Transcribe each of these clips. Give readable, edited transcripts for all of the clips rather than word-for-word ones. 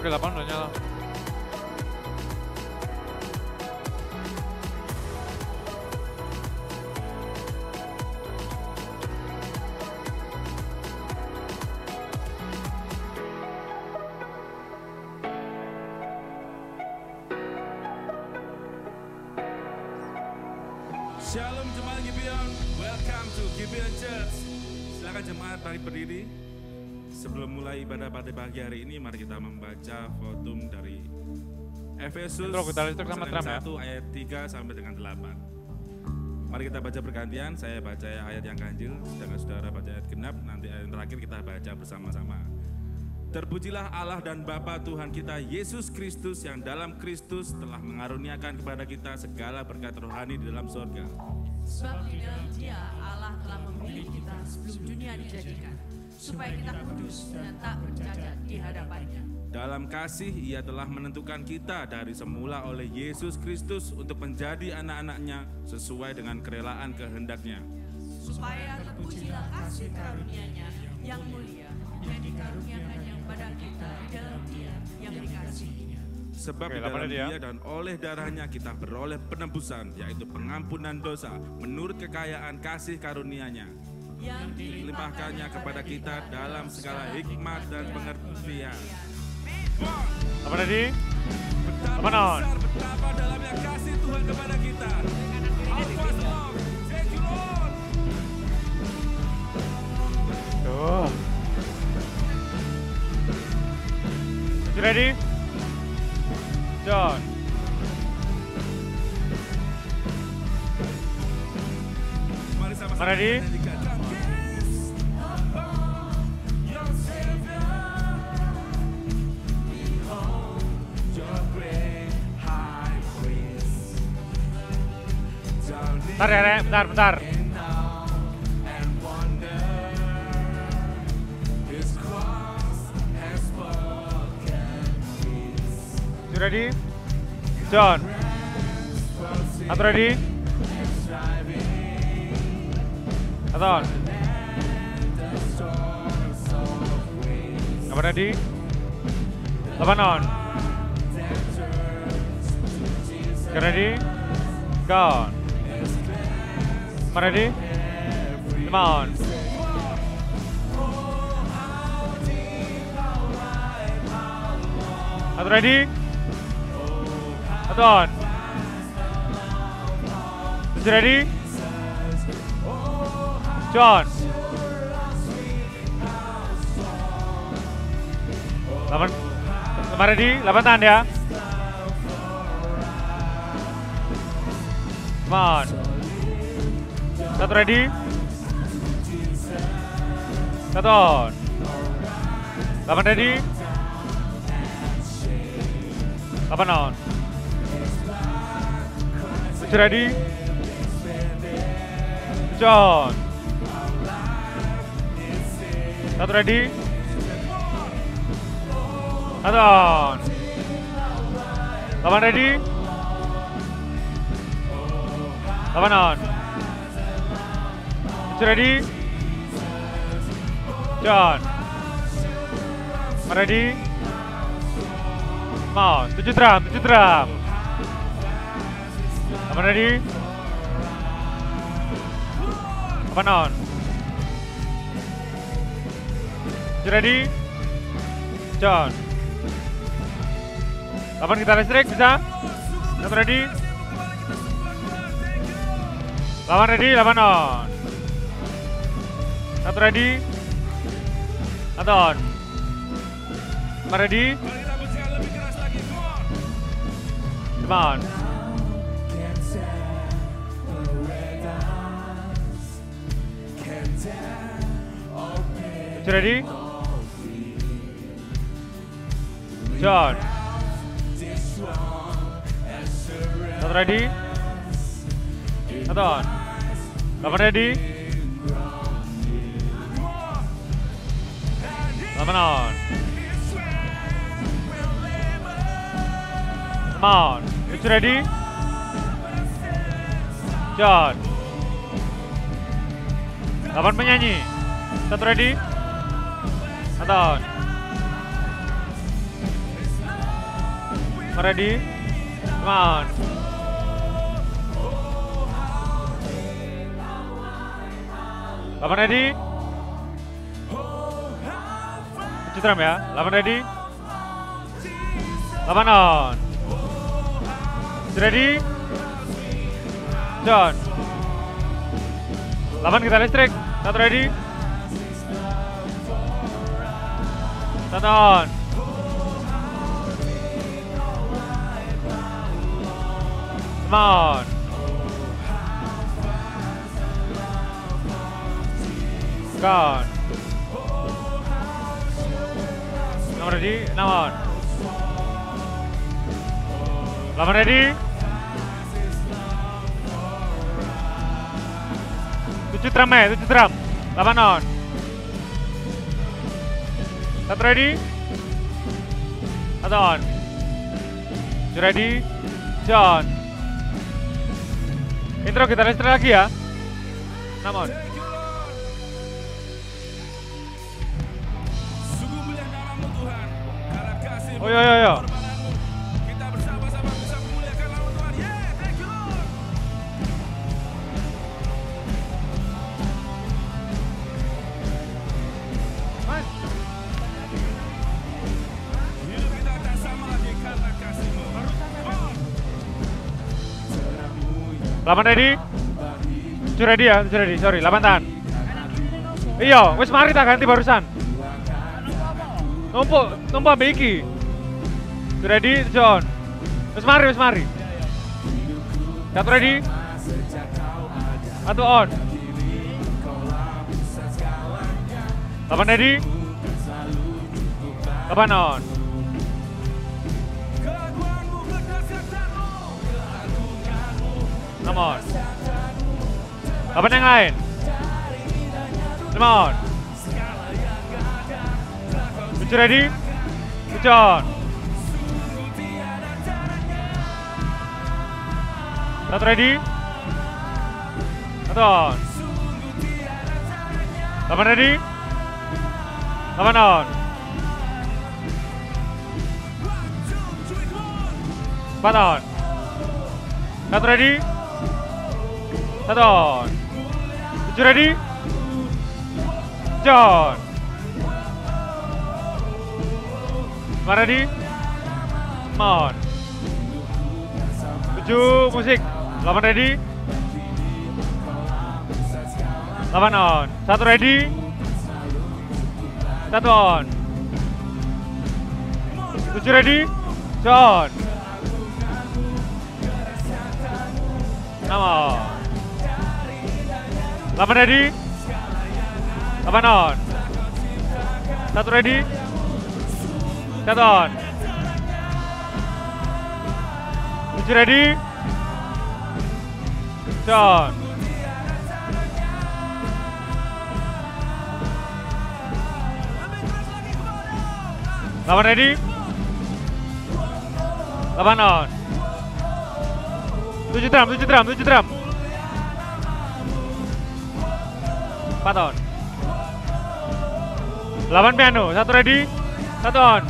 Oke, lapangan udah nyala. Shalom jemaat Gibeon, welcome to Gibeon Church. Silakan jemaat bangkit berdiri. Sebelum mulai ibadah pada pagi hari ini, mari kita membaca fotum dari Efesus pasal 1 ayat 3 sampai dengan 8. Mari kita baca bergantian, saya baca ayat yang ganjil, sedangkan saudara baca ayat genap, nanti ayat terakhir kita baca bersama-sama. Terpujilah Allah dan Bapa Tuhan kita Yesus Kristus yang dalam Kristus telah mengaruniakan kepada kita segala berkat rohani di dalam surga. Sebab di dalam Dia Allah telah memilih kita sebelum dunia dijadikan, supaya kita kudus dan tak bercacat di hadapan-Nya. Dalam kasih Ia telah menentukan kita dari semula oleh Yesus Kristus untuk menjadi anak-anak-Nya sesuai dengan kerelaan kehendak-Nya. Supaya terpujilah kasih karunia-Nya yang mulia yang dikaruniakannya pada kita di dalam Dia yang dikasihinya. Sebab di dalam Dia dan oleh darahnya kita beroleh penebusan, yaitu pengampunan dosa menurut kekayaan kasih karunia-Nya yang dilimpahkannya kepada kita dalam segala hikmat dan pengertian. Apa tadi? Apa non? Betapa dalamnya kasih Tuhan kepada kita. Thank you Lord. Tuh. You ready? John. Mari sama-sama Ready? Bentar ya, Rek. Bentar. You ready? John. Atau ready? Atau apa ready? Lapan on. You ready? Go. Ready? Come on. Atau ready? Atau on. Is it ready? John. 8 ready? 8 tahan ya. Come on. Satu ready? Satu on. 8 ready? 8 on. 7 ready? 7 on. Satu ready? Satu on. 8 ready? 8 on. Ready? John. Ready? Mau 7 drum. Apa ready? Apa on? Ready? John. 8 kita listrik bisa? Satu ready? 8 ready, 8 on. Satu ready? Satu on. 5 ready? 5 on. 7 ready? John. Satu ready? Satu on. 8 ready? 8 on. Come on. It's ready? John. 8 penyanyi. Satu ready? Satu on. ready? Come on. Lapan ready? 7 drum ya. 8 ready? 8 on. 7 ready? John. 8 kita listrik. 1 ready? 1 on. Come on. Gone. Now ready? Now on. 8 ready? 7 drum ya, 7 drum. 8 on. 1 ready? 1 on. 2 ready? John. Intro kita listrik lagi ya. 6 on. Oh yo. Kita bersama-sama bisa memuliakan nama Tuhan. Yeah, thank you Lord. Hidup kita tak sama lagi karena kasih-Mu. 8 ready? 7 ready ya, 7 ready. Sorry, 8 tahan. Iya, wis mari tak ganti barusan. Numpuk ambek iki. 7 ready, John. Wis mari. 1 ready? 1 on. 8 ready? 8 on. Keagunganmu, kedahsyatanmu. 6 on. 8 yang lain. 5 on. 7 ready? John. 1 ready? 1 on. 8 ready? 8 on. 4 on. 1 ready? 1 on. 7 ready? John. 5 ready? Come on. 7 musik. 8 ready? 8 on. 1 ready? 1 on. 7 ready? John. 6 on. 8 ready? 8 on. 1 ready? 1 on. 7 ready? John. 8 ready? 8 on. 7 drum. 4 on. 8 piano. 1 ready? 1 on.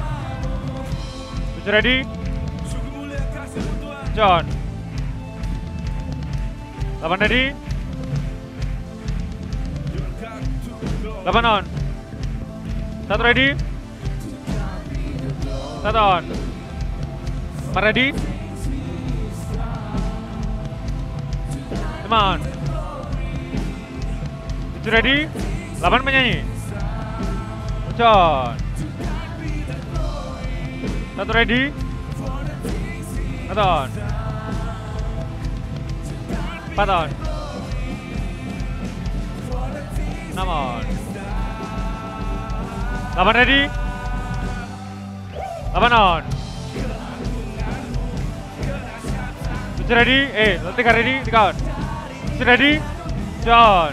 7 ready? Sungguh mulia kasih-Mu Tuhan. John. 8 ready? 8 on. 1 ready? 1 on. 4 ready? 5 on. 7 ready? 8 menyanyi. John. 1 ready? 1 on. 4 on. 6 on. 8 ready? 8 on. 7 ready? 3 ready? 3 on. 7 ready? John.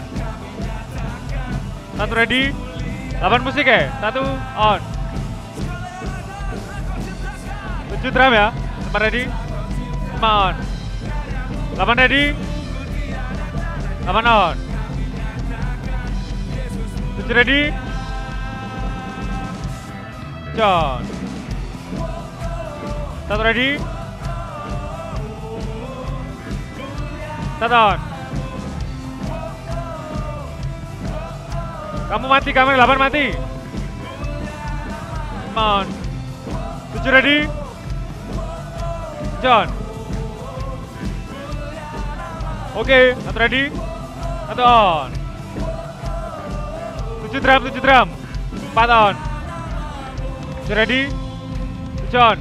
1 ready? 8 musik ya? 1 on. 7 drum ya? 8 ready? 5 on. 8 ready? 8 on. 7 ready? John. Satu ready. Satu on. Kamu mati, kamera 8 mati. Come on. 7 ready. John. Oke, satu ready. Satu on. 7 drum. 4 on. 7 ready. 7 on.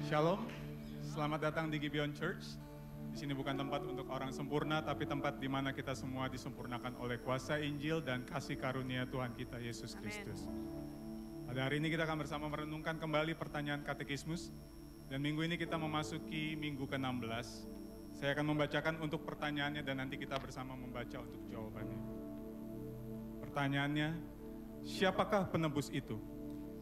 Shalom, selamat datang di Gibeon Church. Di sini bukan tempat untuk orang sempurna, tapi tempat di mana kita semua disempurnakan oleh kuasa Injil dan kasih karunia Tuhan kita Yesus Kristus. Pada hari ini kita akan bersama merenungkan kembali pertanyaan katekismus, dan minggu ini kita memasuki minggu ke-16. Saya akan membacakan untuk pertanyaannya dan nanti kita bersama membaca untuk jawabannya. Pertanyaannya, siapakah penebus itu?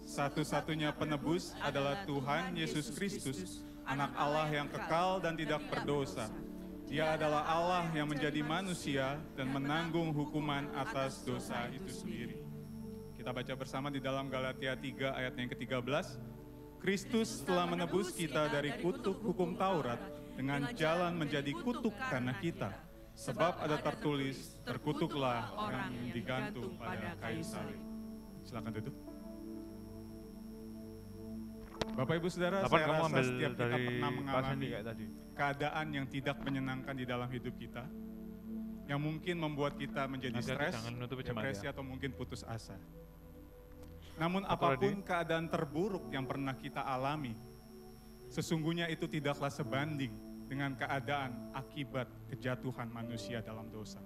Satu-satunya penebus adalah Tuhan Yesus Kristus, Anak Allah yang kekal dan tidak berdosa. Dia adalah Allah yang menjadi manusia dan menanggung hukuman atas dosa itu sendiri. Kita baca bersama di dalam Galatia 3 ayat yang ke-13. Kristus telah menebus kita dari kutuk hukum Taurat dengan jalan menjadi kutuk karena kita. Sebab ada tertulis, terkutuklah orang yang digantung pada kayu salib. Silakan duduk. Bapak Ibu Saudara, saya rasa setiap kita pernah mengalami keadaan yang tidak menyenangkan di dalam hidup kita, yang mungkin membuat kita menjadi stres, depresi, atau mungkin putus asa. Namun apapun keadaan terburuk yang pernah kita alami, sesungguhnya itu tidaklah sebanding dengan keadaan akibat kejatuhan manusia dalam dosa.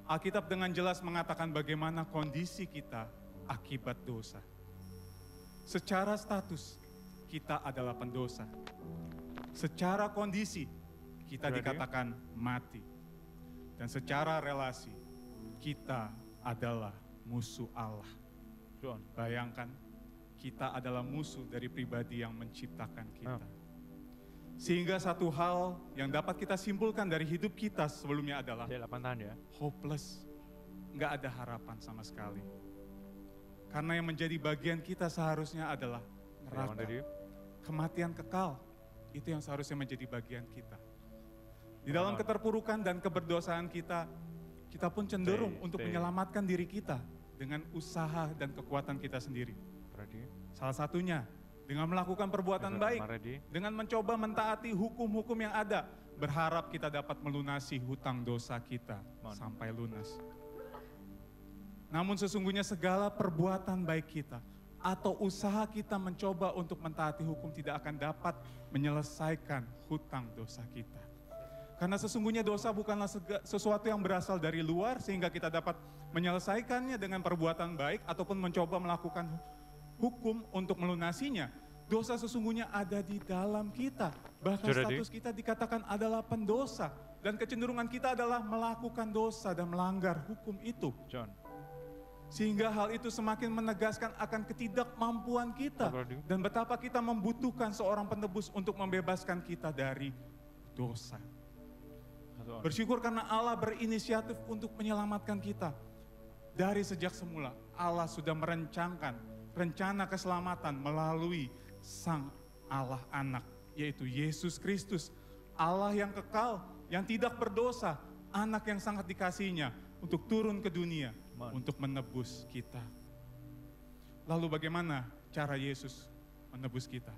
Alkitab dengan jelas mengatakan bagaimana kondisi kita akibat dosa. Secara status, kita adalah pendosa. Secara kondisi, kita dikatakan mati. Dan secara relasi, kita adalah musuh Allah. Bayangkan, kita adalah musuh dari pribadi yang menciptakan kita. Sehingga satu hal yang dapat kita simpulkan dari hidup kita sebelumnya adalah hopeless. Nggak ada harapan sama sekali. Karena yang menjadi bagian kita seharusnya adalah neraka, kematian kekal. Itu yang seharusnya menjadi bagian kita. Di dalam keterpurukan dan keberdosaan kita, kita pun cenderung untuk menyelamatkan diri kita dengan usaha dan kekuatan kita sendiri. Salah satunya dengan melakukan perbuatan baik, dengan mencoba mentaati hukum-hukum yang ada, berharap kita dapat melunasi hutang dosa kita sampai lunas. Namun sesungguhnya segala perbuatan baik kita atau usaha kita mencoba untuk mentaati hukum tidak akan dapat menyelesaikan hutang dosa kita. Karena sesungguhnya dosa bukanlah sesuatu yang berasal dari luar sehingga kita dapat menyelesaikannya dengan perbuatan baik ataupun mencoba melakukan hukum untuk melunasinya. Dosa sesungguhnya ada di dalam kita. Bahkan status kita dikatakan adalah pendosa. Dan kecenderungan kita adalah melakukan dosa dan melanggar hukum itu. Sehingga hal itu semakin menegaskan akan ketidakmampuan kita. Dan betapa kita membutuhkan seorang penebus untuk membebaskan kita dari dosa. Bersyukur karena Allah berinisiatif untuk menyelamatkan kita. Dari sejak semula Allah sudah merencanakan rencana keselamatan melalui Sang Allah Anak, yaitu Yesus Kristus. Allah yang kekal, yang tidak berdosa, anak yang sangat dikasihinya untuk turun ke dunia. Untuk menebus kita. Lalu bagaimana cara Yesus menebus kita?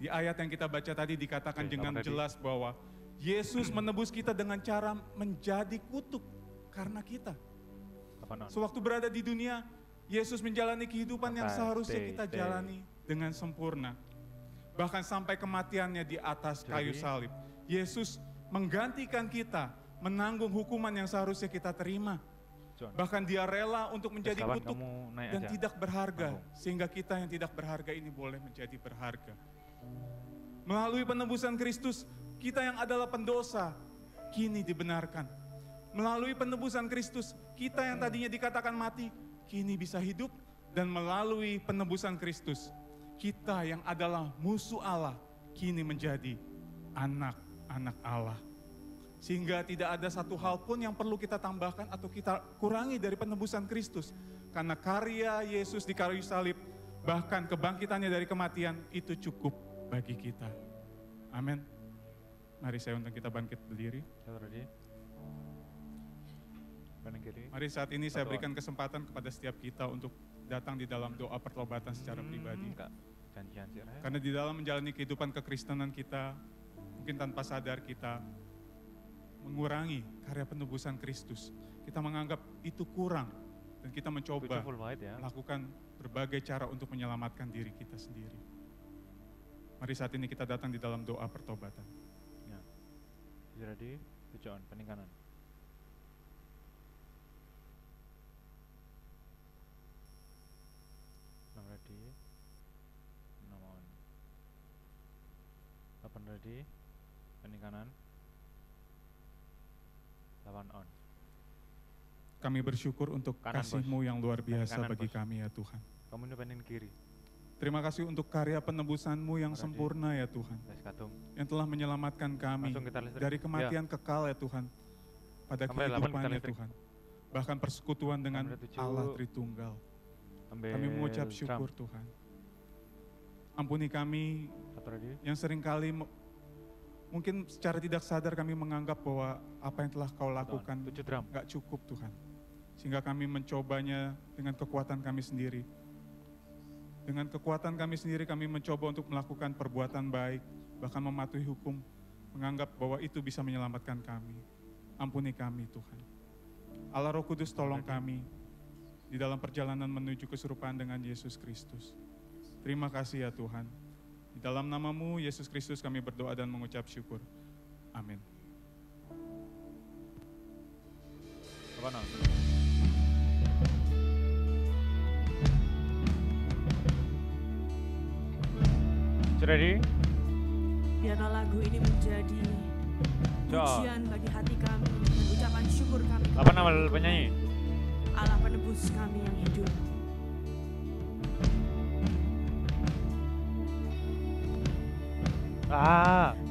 Di ayat yang kita baca tadi dikatakan dengan jelas bahwa Yesus menebus kita dengan cara menjadi kutuk karena kita. Sewaktu berada di dunia, Yesus menjalani kehidupan yang seharusnya kita jalani dengan sempurna. Bahkan sampai kematiannya di atas kayu salib. Yesus menggantikan kita, menanggung hukuman yang seharusnya kita terima. Bahkan dia rela untuk menjadi kutuk dan tidak berharga. Sehingga kita yang tidak berharga ini boleh menjadi berharga. Melalui penebusan Kristus, kita yang adalah pendosa, kini dibenarkan. Melalui penebusan Kristus, kita yang tadinya dikatakan mati, kini bisa hidup. Dan melalui penebusan Kristus, kita yang adalah musuh Allah, kini menjadi anak anak Allah. Sehingga tidak ada satu hal pun yang perlu kita tambahkan atau kita kurangi dari penebusan Kristus. Karena karya Yesus di kayu salib, bahkan kebangkitannya dari kematian, itu cukup bagi kita. Amin. Mari saya undang kita bangkit berdiri. Mari saat ini saya berikan kesempatan kepada setiap kita untuk datang di dalam doa pertobatan secara pribadi. Karena di dalam menjalani kehidupan kekristenan kita, mungkin tanpa sadar kita mengurangi karya penebusan Kristus. Kita menganggap itu kurang dan kita mencoba melakukan berbagai cara untuk menyelamatkan diri kita sendiri. Mari saat ini kita datang di dalam doa pertobatan. Jadi, tujuan peningkatan. Ready, on. 8 ready, peningkatan. 8 on. Kami bersyukur untuk Kanan, kasih-Mu yang luar biasa kanan, bagi bos. kami ya Tuhan. Kamu ini pengen kiri. Terima kasih untuk karya penebusan-Mu yang sempurna ya Tuhan. Yang telah menyelamatkan kami dari kematian kekal ya Tuhan. Pada kehidupan ya Tuhan. Bahkan persekutuan dengan Allah Tritunggal. Kami mengucap syukur Tuhan. Ampuni kami yang seringkali mungkin secara tidak sadar kami menganggap bahwa apa yang telah Kau lakukan gak cukup Tuhan. Sehingga kami mencobanya dengan kekuatan kami sendiri. Dengan kekuatan kami sendiri kami mencoba untuk melakukan perbuatan baik, bahkan mematuhi hukum, menganggap bahwa itu bisa menyelamatkan kami. Ampuni kami Tuhan. Allah Roh Kudus tolong kami di dalam perjalanan menuju keserupaan dengan Yesus Kristus. Terima kasih ya Tuhan. Di dalam nama-Mu Yesus Kristus kami berdoa dan mengucap syukur. Amin. Ready? Biarlah lagu ini menjadi pujian bagi hati kami dan ucapan syukur kami. Apa nama penyanyi? Allah penebus kami yang hidup.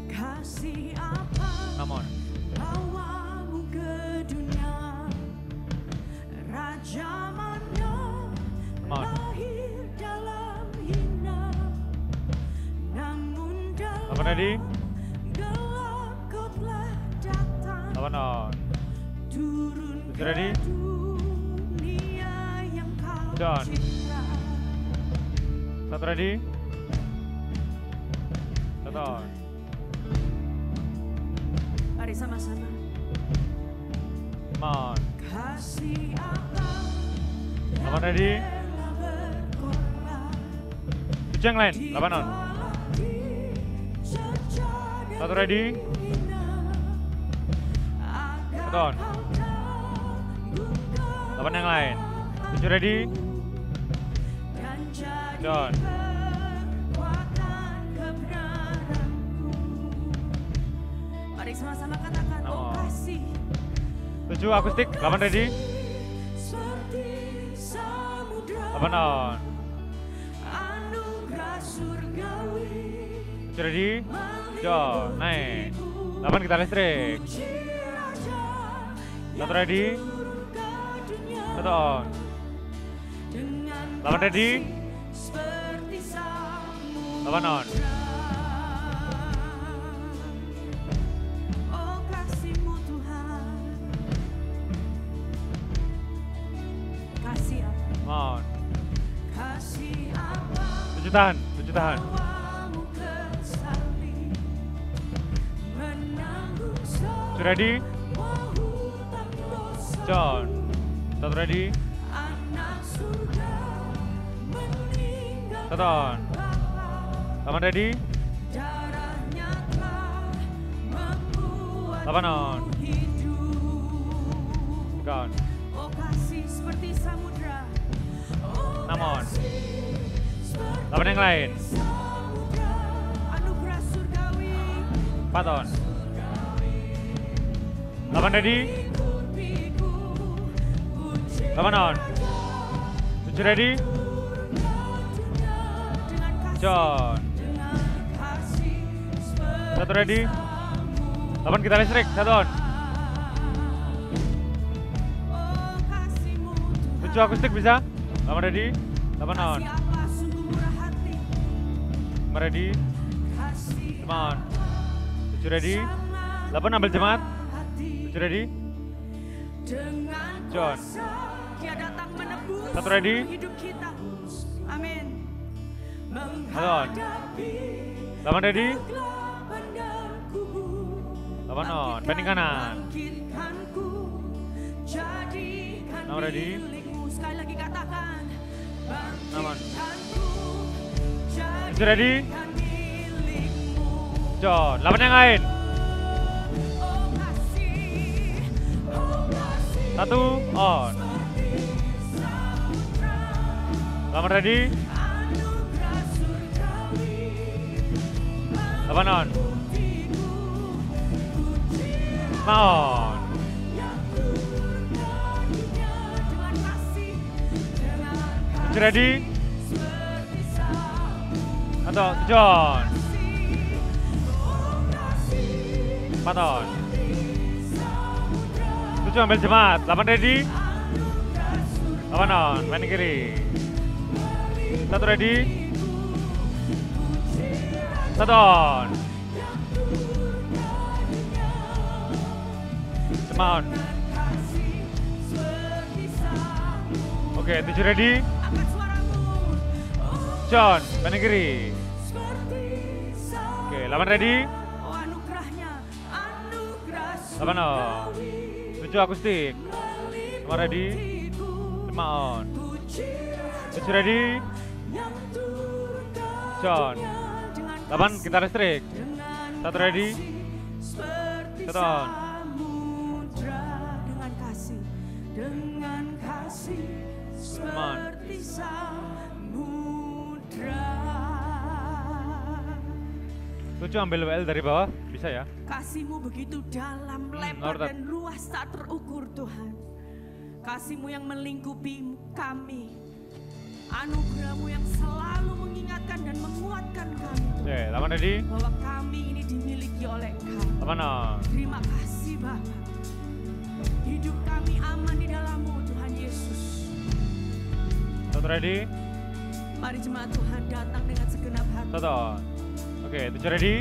Kasih apa bawamu ke dunia, Raja mana lahir dalam hina, namun dalam gelap Kau telah datang, turun ke dunia yang Kau cipta. Satu ready? Satu. Mari sama-sama. Kasih apa yang ready? rela berkorban, Tujuh yang lain, 8 on. Satu ready? Satu on. 8 yang lain. 7 ready? John. Mari sama-sama katakan, oh kasih 7 akustik, 8 ready? seperti samudra, 8 on. anugerah surgawi, 7 ready? John, naik. 8 kita listrik. 1 ready? 1 on. 8 ready? 8 on. Oh kasih-Mu Tuhan, kasih apa? On. Kasih apa? 7 tahan, 7 tahan. Bawamu ke salib, menanggung Sudah ready? semua hutang dosa. John. 1 ready? Anak surga meninggalkan 1 on. 8 ready? darahnya telah membuat 8 on. hidup. 3 on. Oh kasih seperti samudra, oh 6 on. kasih seperti 8 yang lain. samudra, anugerah surgawi, 4 on. 8 ready? pikul-pikul, puji 8 on. 7 ready? dengan kasih, John. dengan kasih 1 ready? samudra. 8 kita listrik, 1 on. Oh kasih-Mu 7 akustik bisa. 8 ready, 8 on. kasih apa sungguh murah hati, 5 ready, kasih 5 on. 7 ready, 8 ambil jemaat. hati 7 ready, dengan John. kuasa Dia datang menebus 1 ready, hidup kita. Amin. on. 8 ready, Kegelapan dan kubur, 8 on. Pending kanan. bangkitkanku, jadikan 6 ready, milikmu. Sekali lagi katakan, 6 on. bangkitkanku, 7 ready, jadikan milikmu. John. 8 yang lain. Oh kasih, oh kasih 1 on. 8 ready, anugerah surgawi, 8 on. buktiku, pujian 5 on. yang turun karunia dengan kasih, dengan 7 ready, seperti salju. atau John. Oh kasih 4 on. samudra, 7 ambil jemaat. 8 ready, anugerah surgawi, 8 on. Main kiri. 1 ready, 1 on. 5 on. kasih seperti salju. Oke, 7 ready, Angkat suaramu, John. Main kiri. seperti salju. Oke, 8 ready, Oh anugerahnya, anugerah 8 on. surgawi, 7 akustik. 5 ready, 5 on. 7 ready, yang turun John. karunia dengan 8 kita listrik. dengan 1 ready, seperti 1 on. samudra, dengan kasih, dengan kasih seperti samudra. 7 ambil WL dari bawah, bisa ya? Kasih-Mu begitu dalam, lebar Lord, dan luas tak terukur Tuhan. Kasih-Mu yang melingkupi kami. Anugerah-Mu yang selalu mengingatkan dan menguatkan kami. Oke, 8 ready, Bahwa kami ini dimiliki oleh Engkau. 8 on. Terima kasih Bapa. Hidup kami aman di dalam-Mu Tuhan Yesus. 1 ready, Mari jemaat Tuhan datang dengan segenap hati. 1 on. Oke, 7 ready,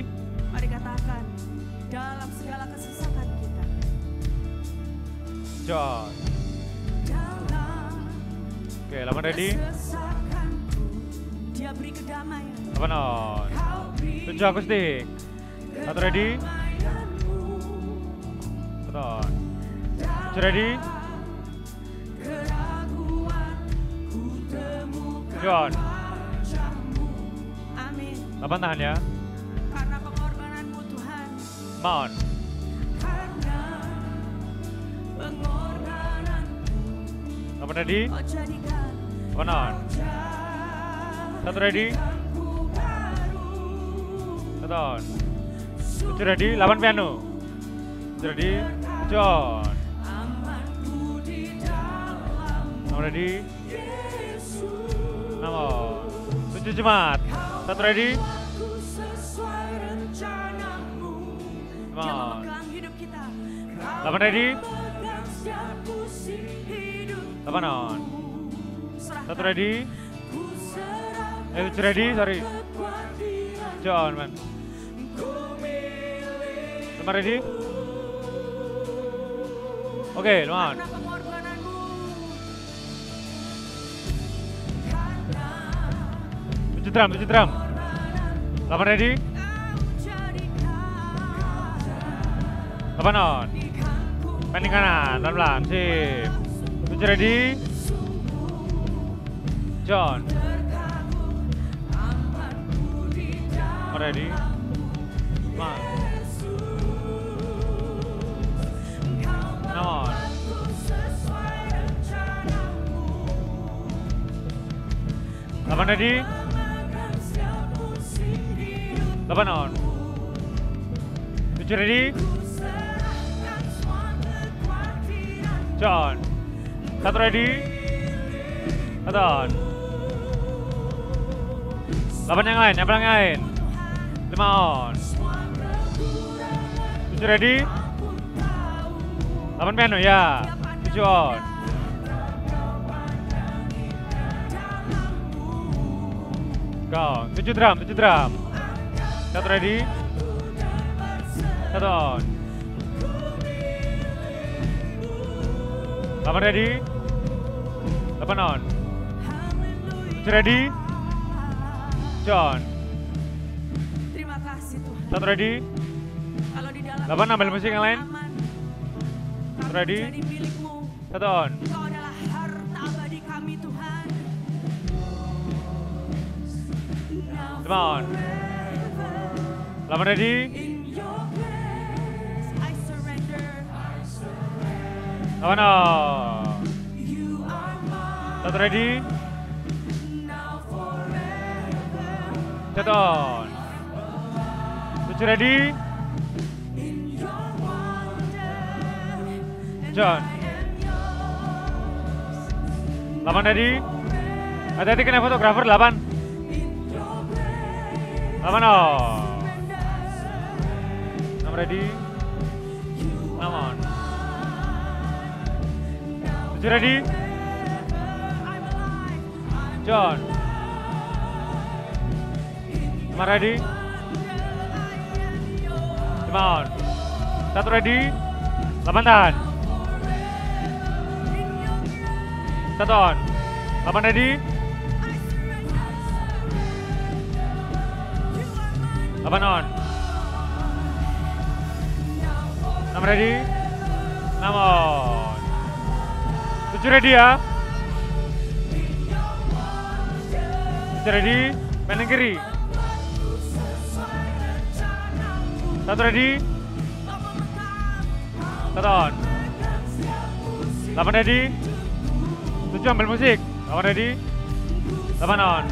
Mari katakan dalam segala kesesakan kita. John. Dalam Oke, 8 ready, kesesakanku, Dia beri kedamaian. 8 on. Kau beri 7 akustik. 1 ready, kedamaianmu. 1 on. 7 ready, Keraguan ku temukan John. wajah-Mu. Amin. 8 tahan ya. Karena pengorbanan-Mu Tuhan, 5 on. karena pengorbanan-Mu, 8 ready, Kau jadikan 8 on. 1 ready, ku baru. 1 on. 7 ready, 8 piano. 7 ready, John. Amanku di dalam 6 ready, Yesus. 6 on. 7 jemaat. 1 ready, Aku sesuai rencana-Mu. 5 Dia on. memegang hidup kita. 8 ready, Memegang setiap pusing hidup. 8 on. Serahkan 1 ready, ku serahkan 7 ready, sorry. kekuatan John, man. ku milik. 5 ready. Oke, 5 on. Karena pengorbanan-Mu. Karena 7 drum, 7 drum. 8 ready, Kau jadikan 8 on. jadikanku Pending kanan, pelan-pelan, sip. 7 ready, John. terkagum. Amanku di dalam 4 ready, 5 on. Aku sesuai rencana-Mu. 8 ready, Memegang setiap pusing hidup. 8 on. 7 ready, Ku serahkan semua kekhawatiran. John. 1 ready, 1 on. 8 yang lain, yang lain. 5 on. 7 7 ready. 8 piano ya. 7 on. Go. 7 drum, 7 drum. 1 ready. 1 on. 8 ready. 8 on. 7 ready. 7 on. Terima kasih Tuhan. 1 ready. Kalau di dalam 8 ambil musik yang lain. aman, 1 ready. jadi milikmu. 1 on. Engkau adalah harta abadi kami Tuhan. Now 5 on. 8 ready. in your place I surrender. 8 on. You are mine 1 ready. now forever. 1 on. 7 ready. In your wonder, and John. I am yours. 8 ready. Hati-hati kena fotografer 8. In your place 8 on. 6 ready. 6 on. 7 ready. I'm alive. John. 5 ready. 5 on. 1 ready. 8 tahan. 1 on. 8 ready. 8 on. 6 ready. 6 on. 7 ready ya. 7 ready. Main yang kiri. 1 ready. 1 on. 8 ready. 7 ambil musik. 8 ready. 8 on.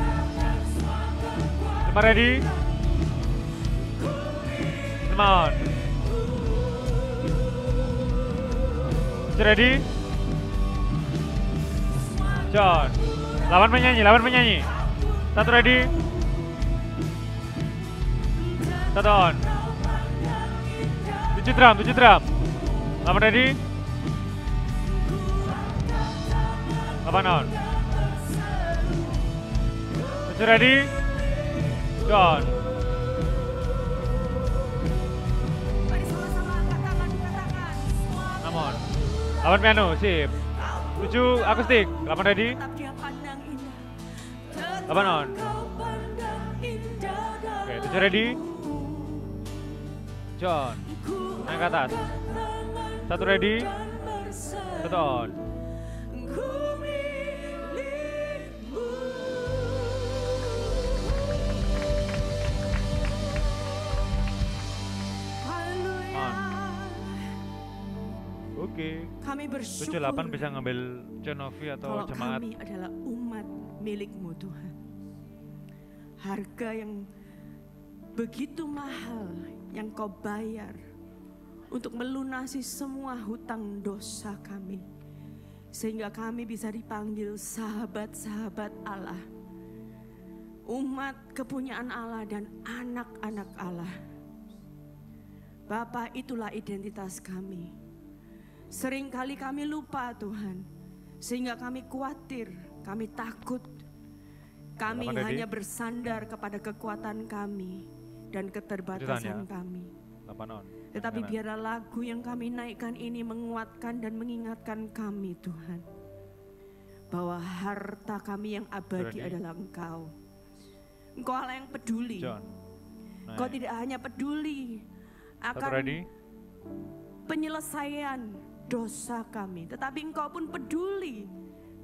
5 ready. 5 on. 7 ready. John. 8 penyanyi, 8 penyanyi. 1 ready. 1 on. 7 drum, 7 drum. 8 ready. 8 on. 7 ready. John. Mari sama-sama angkat tangan, katakan. 6 on. 8 piano, sip. 7 akustik, 8 ready. Tetap dia pandang indah. 8 on. Kau pandang indah Oke, 7 ready. John. Naik ke atas. 1 ready. 1 on. Ku milikmu. Haleluya. Oke. Kami bersyukur 78 bisa ngambil Jonovi atau kalau jemaat. kami adalah umat milikmu Tuhan. Harga yang begitu mahal yang kau bayar untuk melunasi semua hutang dosa kami. Sehingga kami bisa dipanggil sahabat-sahabat Allah. Umat kepunyaan Allah dan anak-anak Allah. Bapa, itulah identitas kami. Seringkali kami lupa Tuhan, sehingga kami khawatir, kami takut. Kami Selamat, hanya bersandar kepada kekuatan kami dan keterbatasan kami. 8 on. Tetapi biarlah lagu yang kami naikkan ini menguatkan dan mengingatkan kami Tuhan, bahwa harta kami yang abadi Ready? adalah Engkau. Engkau Allah yang peduli. John. Engkau tidak hanya peduli 1 akan ready. penyelesaian dosa kami, tetapi Engkau pun peduli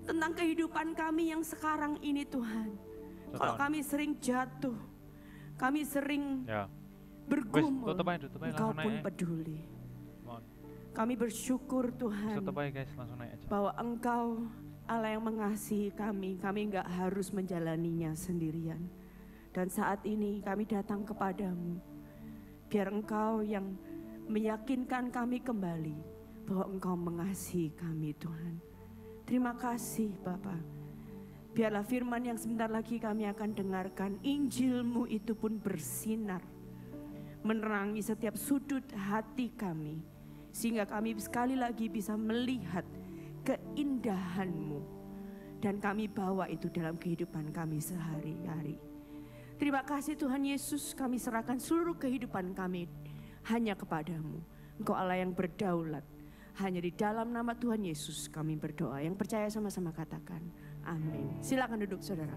tentang kehidupan kami yang sekarang ini Tuhan. Kalau kami sering jatuh, kami sering Ya. bergumul, tutup aja, Engkau langsung pun naik. peduli. Mohon. Kami bersyukur Tuhan Tutup aja guys, langsung naik aja. bahwa Engkau Allah yang mengasihi kami nggak harus menjalaninya sendirian. Dan saat ini kami datang kepadamu, biar Engkau yang meyakinkan kami kembali bahwa Engkau mengasihi kami Tuhan. Terima kasih Bapa. Biarlah firman yang sebentar lagi kami akan dengarkan, Injil-Mu itu pun bersinar menerangi setiap sudut hati kami, sehingga kami sekali lagi bisa melihat keindahan-Mu, dan kami bawa itu dalam kehidupan kami sehari-hari. Terima kasih Tuhan Yesus, kami serahkan seluruh kehidupan kami hanya kepadamu. Engkau Allah yang berdaulat. Hanya di dalam nama Tuhan Yesus kami berdoa. Yang percaya sama-sama katakan amin. Silakan duduk saudara.